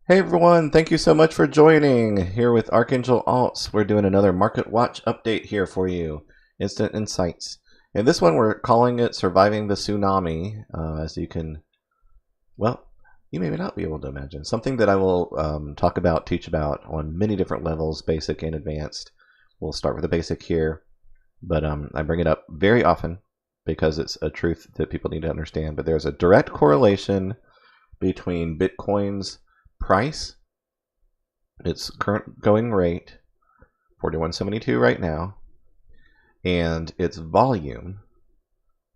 Hey everyone, thank you so much for joining. Here with Archangel Alts, we're doing another Market Watch update here for you. Instant Insights. And this one we're calling it Surviving the Tsunami, as you can, well, you may not be able to imagine. Something that I will talk about, teach about on many different levels, basic and advanced. We'll start with the basic here, but I bring it up very often because it's a truth that people need to understand. But there's a direct correlation between Bitcoin's price, its current going rate, 41.72 right now, and its volume.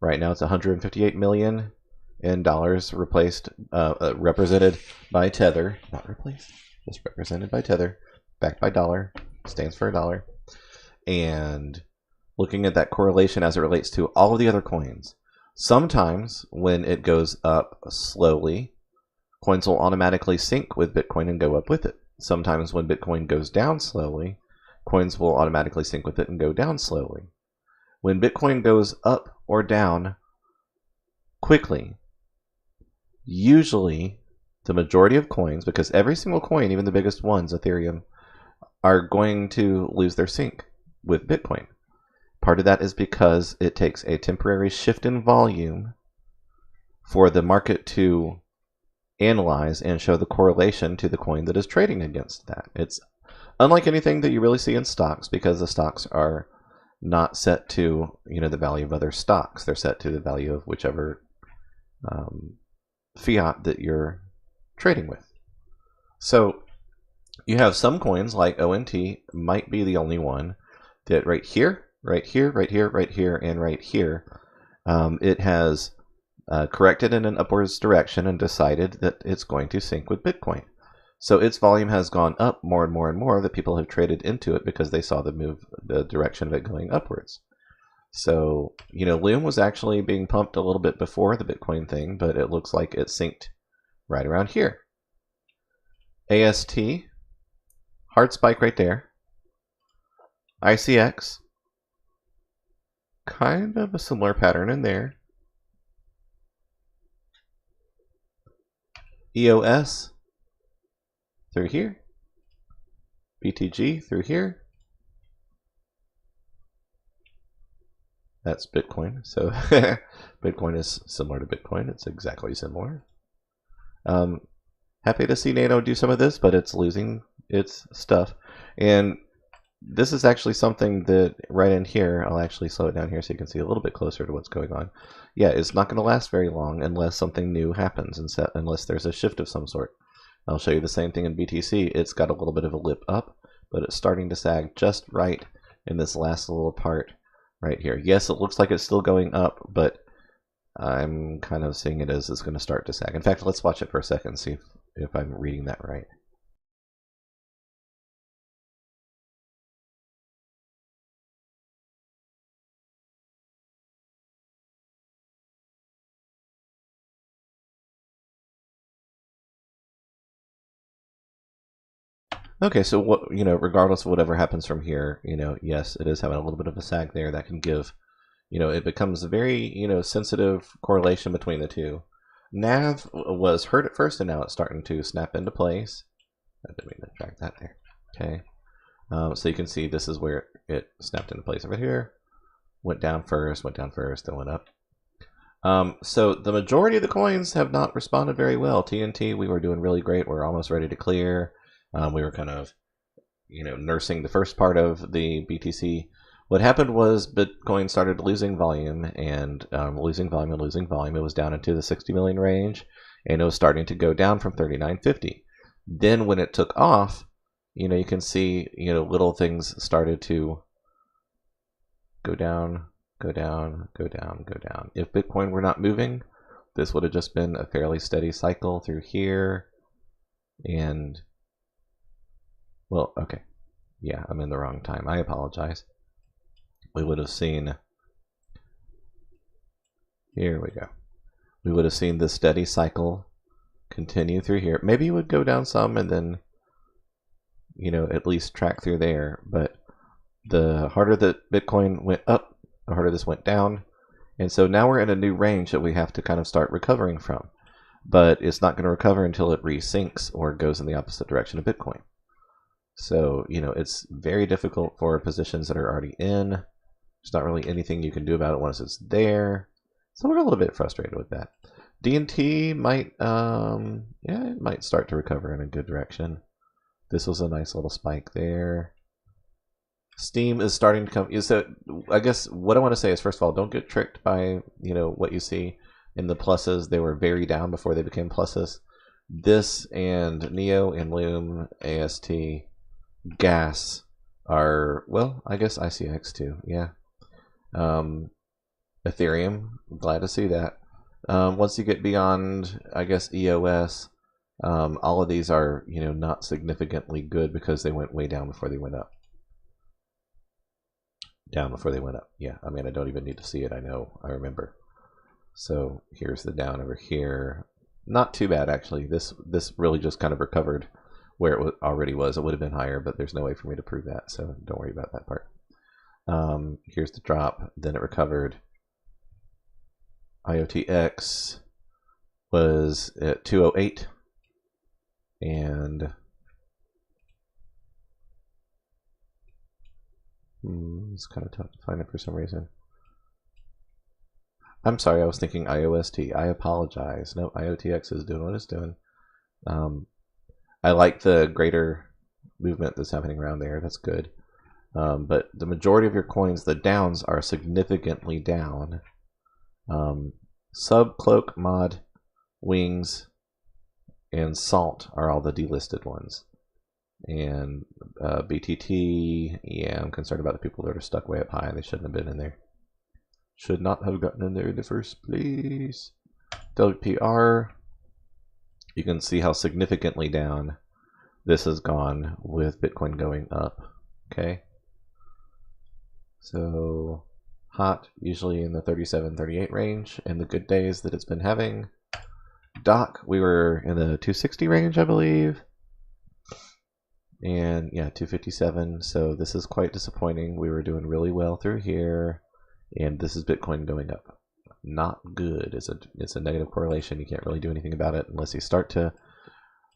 Right now it's 158 million in dollars, represented by Tether. Not replaced, just represented by Tether, backed by dollar, stands for a dollar. And looking at that correlation as it relates to all of the other coins, sometimes when it goes up slowly, coins will automatically sync with Bitcoin and go up with it. Sometimes when Bitcoin goes down slowly, coins will automatically sync with it and go down slowly. When Bitcoin goes up or down quickly, usually the majority of coins, because every single coin, even the biggest ones, Ethereum, are going to lose their sync with Bitcoin. Part of that is because it takes a temporary shift in volume for the market to analyze and show the correlation to the coin that is trading against that. It's unlike anything that you really see in stocks, because the stocks are not set to the value of other stocks. They're set to the value of whichever fiat that you're trading with. So you have some coins like ONT might be the only one that right here, right here, right here, right here, and right here, it has corrected in an upwards direction and decided that it's going to sync with Bitcoin. So its volume has gone up more and more and more. That people have traded into it because they saw the direction of it going upwards. So, Loom was actually being pumped a little bit before the Bitcoin thing, but it looks like it synced right around here. AST, hard spike right there. ICX, kind of a similar pattern in there. EOS through here, BTG through here. That's Bitcoin. So Bitcoin is similar to Bitcoin. It's exactly similar. Happy to see Nano do some of this, but it's losing its stuff. And this is actually something that right in here, I'll actually slow it down here so you can see a little bit closer to what's going on. Yeah, it's not going to last very long unless something new happens, unless there's a shift of some sort. I'll show you the same thing in BTC. It's got a little bit of a lip up, but it's starting to sag just right in this last little part right here. Yes, it looks like it's still going up, but I'm kind of seeing it as it's going to start to sag. In fact, let's watch it for a second and see if I'm reading that right. Okay, so what regardless of whatever happens from here, yes, it is having a little bit of a sag there that can give, it becomes a very sensitive correlation between the two. NAV was hurt at first, and now it's starting to snap into place. I didn't mean to drag that there. Okay, so you can see this is where it snapped into place over here. Went down first, then went up. So the majority of the coins have not responded very well. TNT, we were doing really great. We're almost ready to clear. We were kind of, nursing the first part of the BTC. What happened was Bitcoin started losing volume and losing volume. It was down into the 60 million range, and it was starting to go down from 39.50. Then when it took off, you can see, little things started to go down, go down, go down, go down. If Bitcoin were not moving, this would have just been a fairly steady cycle through here. And, well, okay. Yeah, I'm in the wrong time. I apologize. We would have seen, here we go. We would have seen this steady cycle continue through here. Maybe it would go down some and then, at least track through there. But the harder that Bitcoin went up, the harder this went down. And so now we're in a new range that we have to kind of start recovering from. but it's not going to recover until it resinks or goes in the opposite direction of Bitcoin. So, it's very difficult for positions that are already in. There's not really anything you can do about it once it's there. So we're a little bit frustrated with that. D&T might, it might start to recover in a good direction. This was a nice little spike there. Steam is starting to come. So I guess what I want to say is, first of all, don't get tricked by what you see in the pluses. They were very down before they became pluses. This and Neo and Loom, AST, Gas are, well, I guess ICX too. Yeah. Ethereum, glad to see that. Once you get beyond, I guess, EOS, all of these are not significantly good because they went way down before they went up. Down before they went up. Yeah, I mean, I don't even need to see it. I know, I remember. So here's the down over here. Not too bad, actually. This really just kind of recovered where it already was. It would have been higher, but there's no way for me to prove that, so don't worry about that part. Here's the drop. Then it recovered. IOTX was at 208, and it's kind of tough to find it for some reason. I'm sorry, I was thinking IOST. I apologize. No, IOTX is doing what it's doing. I like the greater movement that's happening around there. That's good. But the majority of your coins, the downs are significantly down. Sub, Cloak, Mod, Wings, and Salt are all the delisted ones. And BTT, yeah, I'm concerned about the people that are stuck way up high. They shouldn't have been in there. Should not have gotten in there in the first place. WPR, you can see how significantly down this has gone with Bitcoin going up. Okay. So hot, usually in the 37, 38 range in the good days that it's been having. DOC, we were in the 260 range, I believe. And yeah, 257. So this is quite disappointing. We were doing really well through here, and this is Bitcoin going up. Not good. It's a negative correlation. You can't really do anything about it unless you start to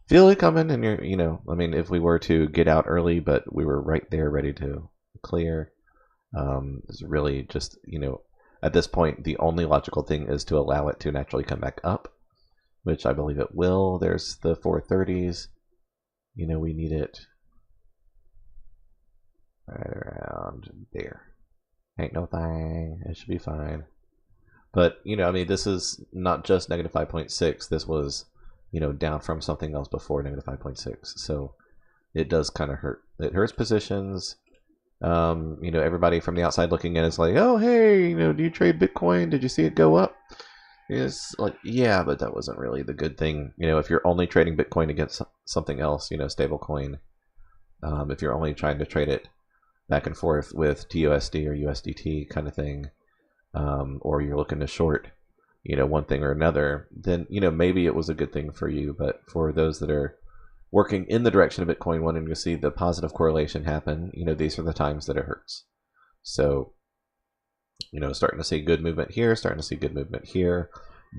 feel it coming. And you're, I mean, if we were to get out early, but we were right there ready to clear, it's really just, at this point, the only logical thing is to allow it to naturally come back up, which I believe it will. There's the 430s. We need it right around there. Ain't no thing. It should be fine. But, I mean, this is not just negative 5.6. This was, down from something else before negative 5.6. So it does kind of hurt. It hurts positions. Everybody from the outside looking in is like, oh, hey, do you trade Bitcoin? Did you see it go up? It's like, yeah, but that wasn't really the good thing. If you're only trading Bitcoin against something else, stable coin, if you're only trying to trade it back and forth with TUSD or USDT kind of thing, or you're looking to short, one thing or another, then, maybe it was a good thing for you. But for those that are working in the direction of Bitcoin, wanting to see the positive correlation happen, these are the times that it hurts. So, starting to see good movement here, starting to see good movement here.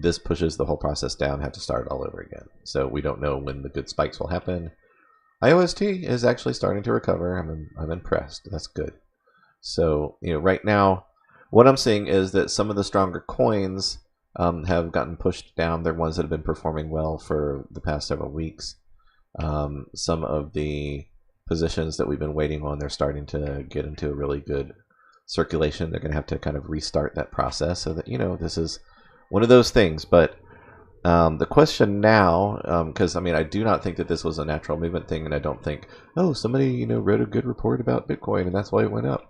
This pushes the whole process down, have to start all over again. So we don't know when the good spikes will happen. IOST is actually starting to recover. I'm impressed. That's good. So, right now, what I'm seeing is that some of the stronger coins have gotten pushed down. They're ones that have been performing well for the past several weeks. Some of the positions that we've been waiting on, they're starting to get into a really good circulation. They're going to have to kind of restart that process so that, this is one of those things. But the question now, because I do not think that this was a natural movement thing, and I don't think, oh, somebody wrote a good report about Bitcoin and that's why it went up.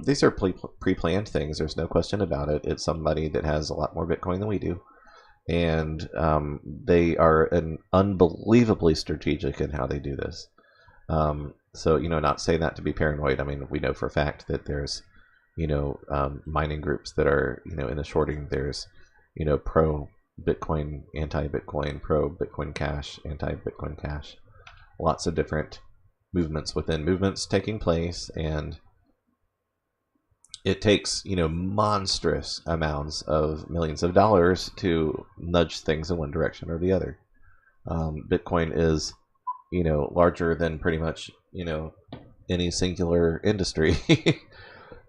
These are pre-planned things. There's no question about it. It's somebody that has a lot more Bitcoin than we do, and they are unbelievably strategic in how they do this. So, not saying that to be paranoid. We know for a fact that there's, mining groups that are, in the shorting. There's, pro-Bitcoin, anti-Bitcoin, pro-Bitcoin Cash, anti-Bitcoin Cash. Lots of different movements within movements taking place, and it takes, monstrous amounts of millions of dollars to nudge things in one direction or the other. Bitcoin is, larger than pretty much, any singular industry,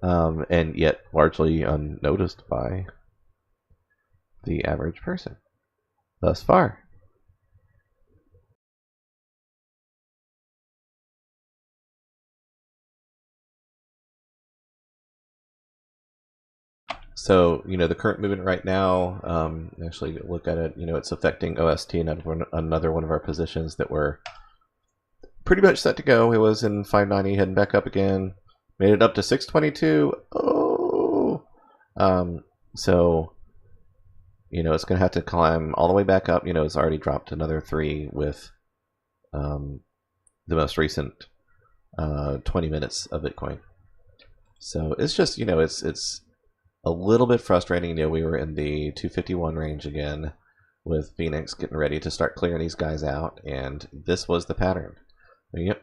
and yet largely unnoticed by the average person thus far. So, the current movement right now, actually look at it, it's affecting OST, another one of our positions that were pretty much set to go. It was in 590, heading back up again, made it up to 622. Oh, so, it's going to have to climb all the way back up. It's already dropped another 3 with the most recent 20 minutes of Bitcoin. So it's just, it's a little bit frustrating. We were in the 251 range again with Phoenix getting ready to start clearing these guys out, and this was the pattern. Yep.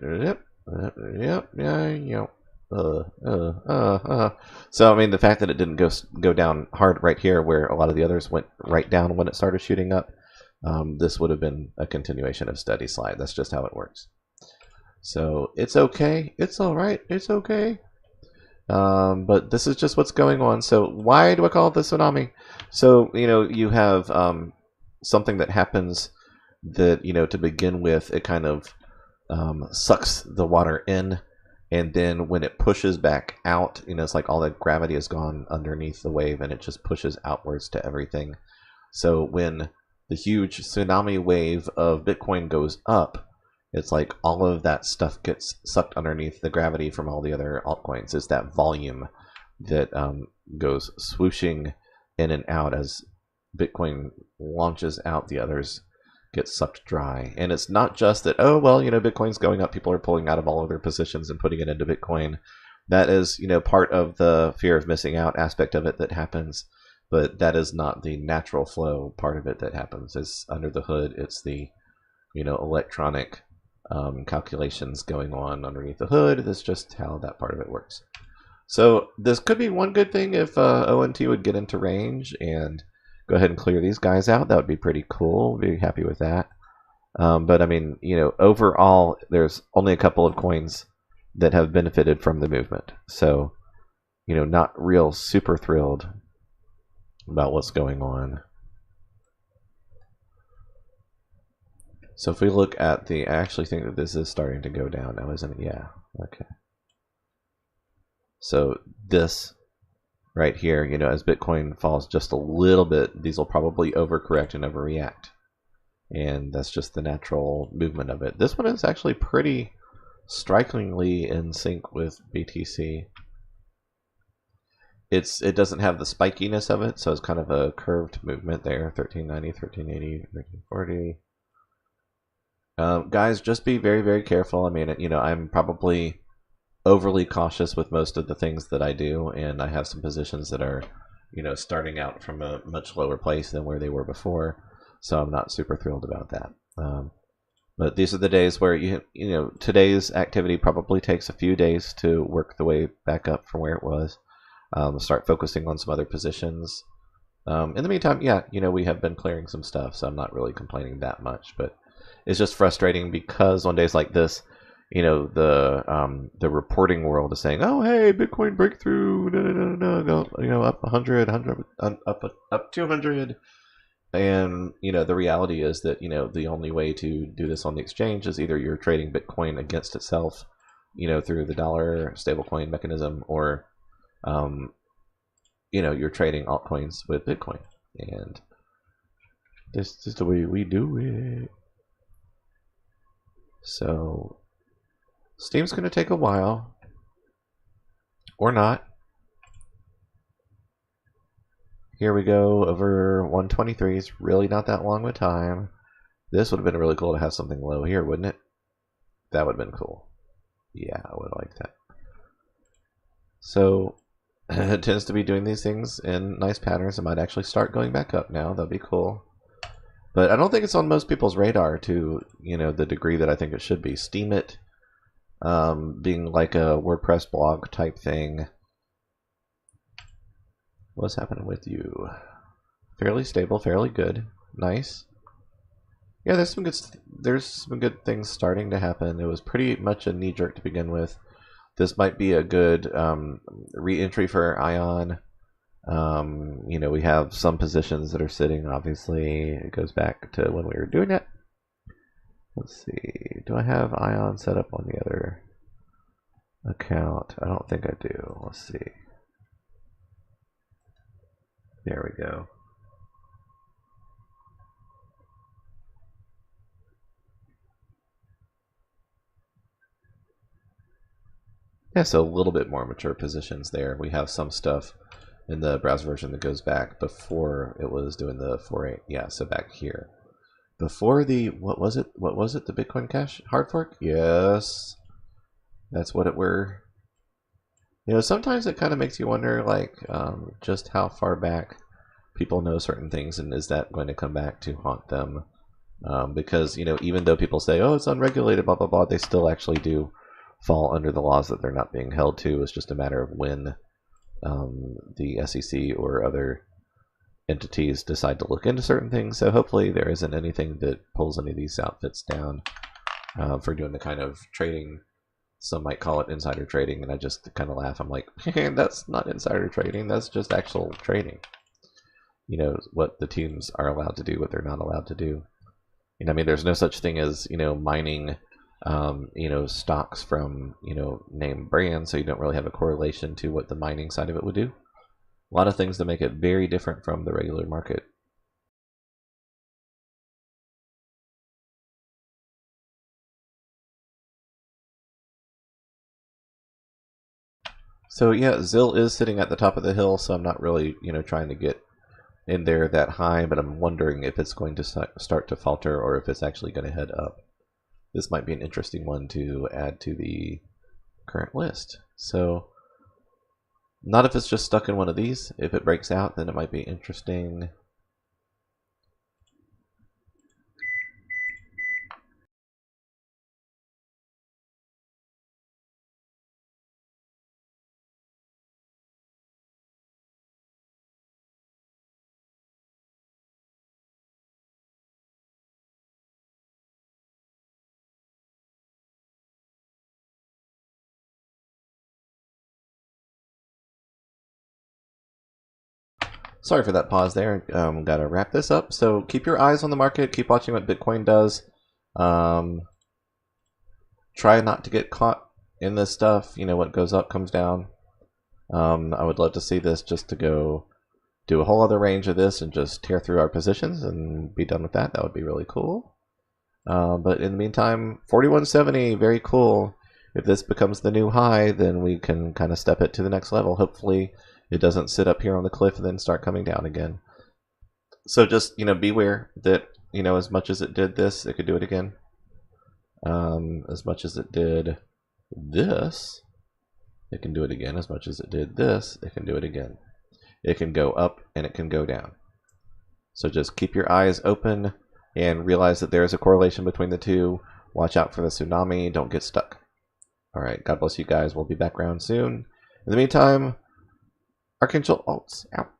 So, I mean, the fact that it didn't go down hard right here where a lot of the others went right down when it started shooting up, this would have been a continuation of steady slide. That's just how it works. So, it's okay. It's all right. It's okay. But this is just what's going on. So why do I call it the tsunami? So, you have something that happens that, to begin with, it kind of sucks the water in. And then when it pushes back out, it's like all the gravity is gone underneath the wave and it just pushes outwards to everything. So when the huge tsunami wave of Bitcoin goes up, it's like all of that stuff gets sucked underneath the gravity from all the other altcoins. It's that volume that goes swooshing in and out as Bitcoin launches out. The others get sucked dry. And it's not just that, oh, well, Bitcoin's going up. People are pulling out of all of their positions and putting it into Bitcoin. That is, part of the fear of missing out aspect of it that happens. But that is not the natural flow part of it that happens. It's under the hood. It's the, electronic calculations going on underneath the hood. That's just how that part of it works. So this could be one good thing if ONT would get into range and go ahead and clear these guys out. That would be pretty cool. Be happy with that. But I mean, overall, there's only a couple of coins that have benefited from the movement. So, not real super thrilled about what's going on. So if we look at I actually think that this is starting to go down now, isn't it? Yeah, okay. So this right here, as Bitcoin falls just a little bit, these will probably overcorrect and overreact. And that's just the natural movement of it. This one is actually pretty strikingly in sync with BTC. It doesn't have the spikiness of it, so it's kind of a curved movement there. 1390, 1380, 1340. Guys, just be very, very careful. I mean, I'm probably overly cautious with most of the things that I do, and I have some positions that are, starting out from a much lower place than where they were before, so I'm not super thrilled about that. But these are the days where, today's activity probably takes a few days to work the way back up from where it was. Start focusing on some other positions. In the meantime, yeah, we have been clearing some stuff, so I'm not really complaining that much, but it's just frustrating because on days like this, the reporting world is saying, "Oh, hey, Bitcoin breakthrough, go, up 100, up 200," and the reality is that the only way to do this on the exchange is either you're trading Bitcoin against itself, through the dollar stablecoin mechanism, or you're trading altcoins with Bitcoin, and this is the way we do it. So Steam's going to take a while, or not. Here we go, over 123. It's really not that long of a time. This would have been really cool to have something low here, wouldn't it? That would have been cool. Yeah, I would like that. So it tends to be doing these things in nice patterns. It might actually start going back up now. That'd be cool. But I don't think it's on most people's radar to, the degree that I think it should be. Steemit being like a WordPress blog type thing. What's happening with you? Fairly stable, fairly good. Nice. Yeah, there's some good things starting to happen. It was pretty much a knee jerk to begin with. This might be a good re-entry for Ion. We have some positions that are sitting. Obviously, it goes back to when we were doing it. Let's see. Do I have Ion set up on the other account? I don't think I do. Let's see. There we go. Yeah, so a little bit more mature positions there. We have some stuff in the browser version that goes back before it was doing the 4.8. Yeah, so back here. Before the, what was it? The Bitcoin Cash hard fork? Yes. That's what it were. Sometimes it kind of makes you wonder, like, just how far back people know certain things, and is that going to come back to haunt them? Because, even though people say, oh, it's unregulated, blah, blah, blah, they still actually do fall under the laws that they're not being held to. It's just a matter of when the SEC or other entities decide to look into certain things. So hopefully there isn't anything that pulls any of these outfits down for doing the kind of trading. Some might call it insider trading, and I just kind of laugh. I'm like, hey, that's not insider trading. That's just actual trading. What the teams are allowed to do, what they're not allowed to do. There's no such thing as, mining, stocks from, name brands, so you don't really have a correlation to what the mining side of it would do. A lot of things that make it very different from the regular market. So yeah, ZIL is sitting at the top of the hill, so I'm not really, trying to get in there that high, but I'm wondering if it's going to start to falter or if it's actually going to head up. This might be an interesting one to add to the current list. So, not if it's just stuck in one of these. If it breaks out, then it might be interesting. Sorry for that pause there. Got to wrap this up. So keep your eyes on the market. Keep watching what Bitcoin does. Try not to get caught in this stuff. What goes up comes down. I would love to see this just to go do a whole other range of this and just tear through our positions and be done with that. That would be really cool. But in the meantime, 4170, very cool. If this becomes the new high, then we can kind of step it to the next level. Hopefully it doesn't sit up here on the cliff and then start coming down again. So just, beware that, as much as it did this, it could do it again. As much as it did this, it can do it again. As much as it did this, it can do it again. It can go up and it can go down. So just keep your eyes open and realize that there is a correlation between the two. Watch out for the tsunami. Don't get stuck. All right. God bless you guys. We'll be back around soon. In the meantime, Archangel Alts out.